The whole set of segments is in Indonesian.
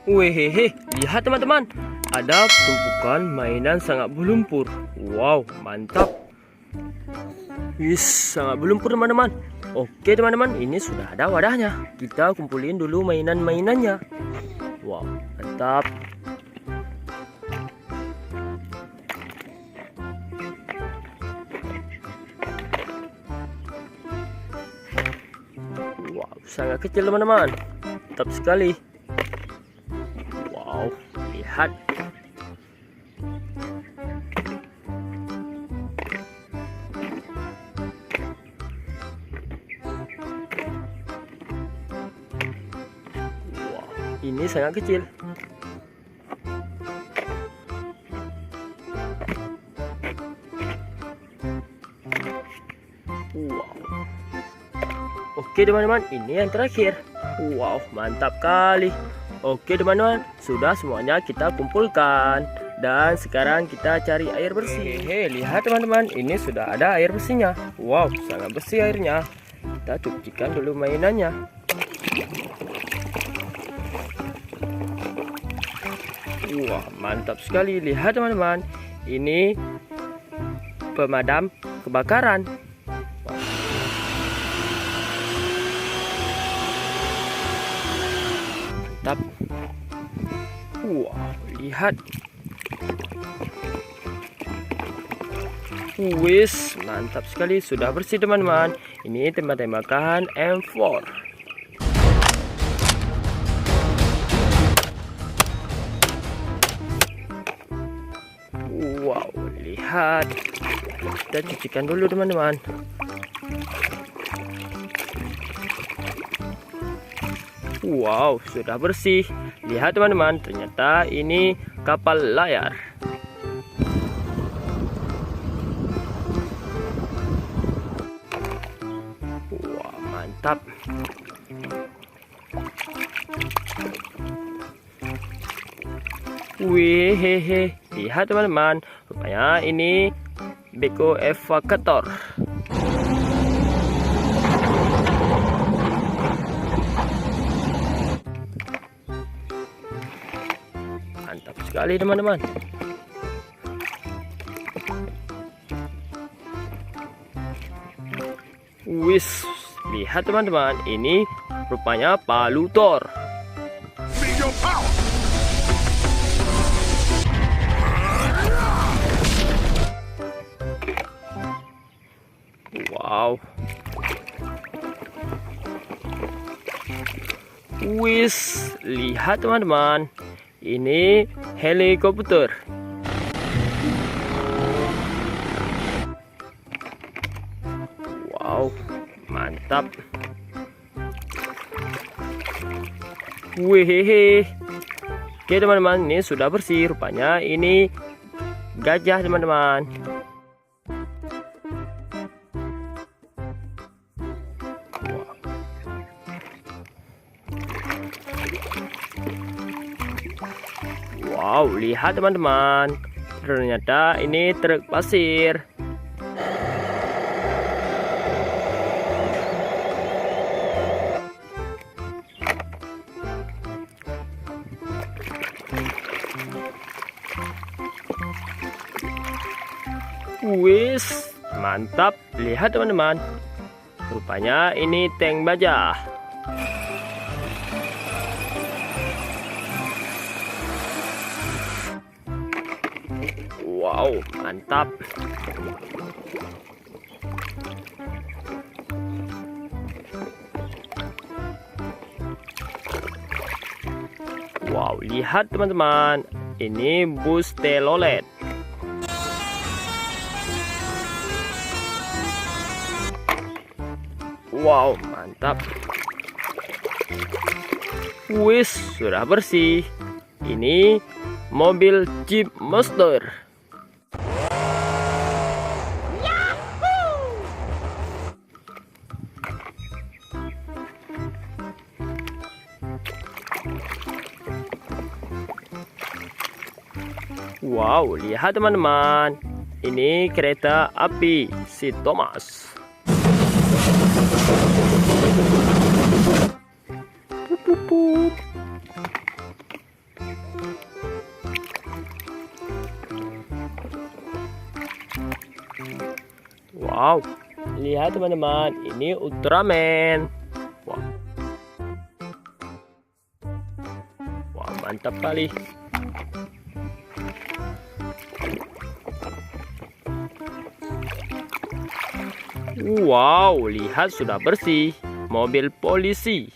Wehehe, lihat teman-teman, ada tumpukan mainan sangat berlumpur. Wow, mantap. Wis, sangat berlumpur teman-teman. Oke teman-teman, ini sudah ada wadahnya. Kita kumpulin dulu mainan-mainannya. Wow, mantap. Wow, sangat kecil teman-teman. Mantap sekali. Wow, lihat. Wow, ini sangat kecil. Wow. Oke teman-teman, ini yang terakhir. Wow, mantap kali. Oke teman-teman, sudah semuanya kita kumpulkan. Dan sekarang kita cari air bersih. Hehe, lihat teman-teman, ini sudah ada air bersihnya. Wow, sangat bersih airnya. Kita cucikan dulu mainannya. Wah, mantap sekali. Lihat teman-teman, ini pemadam kebakaran. Mantap. Wow, lihat. Wis, mantap sekali, sudah bersih teman-teman. Ini tembak-tembakan M4. Wow, lihat. Kita cucikan dulu teman-teman. Wow, sudah bersih. Lihat teman-teman, ternyata ini kapal layar. Wah, mantap. Wih, lihat teman-teman, rupanya ini beko evakuator. Mantap sekali teman-teman. Wis, lihat teman-teman, ini rupanya palu Thor. Wow. Wis, lihat teman-teman, ini helikopter. Wow, mantap. Wih, oke teman-teman, ini sudah bersih. Rupanya ini gajah teman-teman. Wow, lihat teman-teman, ternyata ini truk pasir. Wis, mantap. Lihat teman-teman, rupanya ini tank baja. Wow, mantap. Wow, lihat teman-teman, ini bus telolet. Wow, mantap. Wis, sudah bersih. Ini mobil Jeep Monster. Wow, lihat teman-teman, ini kereta api si Thomas. Wow, lihat teman-teman, ini Ultraman. Wow, wow, mantap kali. Wow, lihat sudah bersih. Mobil polisi.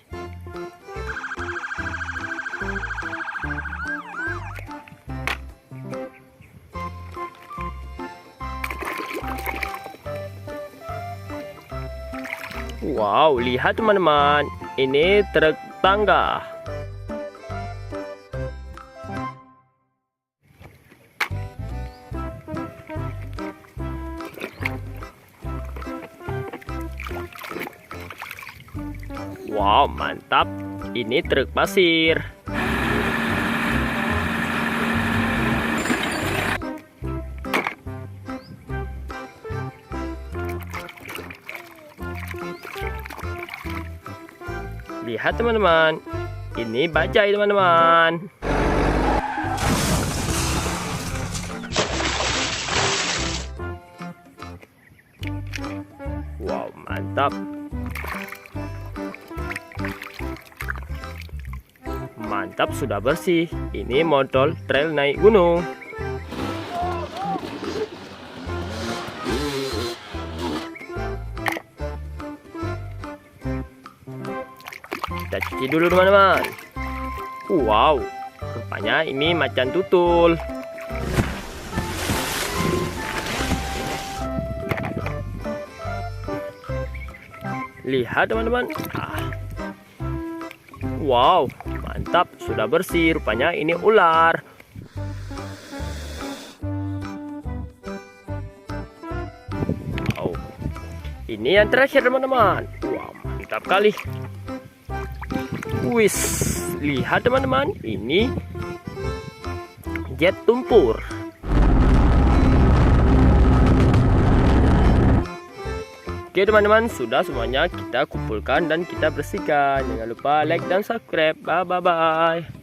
Wow, lihat teman-teman, ini truk tangga. Wow, mantap, ini truk pasir. Lihat teman-teman, ini bajai teman-teman. Wow, mantap. Mantap, sudah bersih. Ini motor trail naik gunung. Kita cuci dulu teman-teman. Wow, rupanya ini macan tutul. Lihat teman-teman. Wow, mantap, sudah bersih. Rupanya ini ular. Wow, ini yang terakhir teman-teman. Wow, mantap kali. Wis, lihat teman-teman, ini jet tumpur. Oke teman-teman, sudah semuanya kita kumpulkan dan kita bersihkan. Jangan lupa like dan subscribe. Bye bye bye.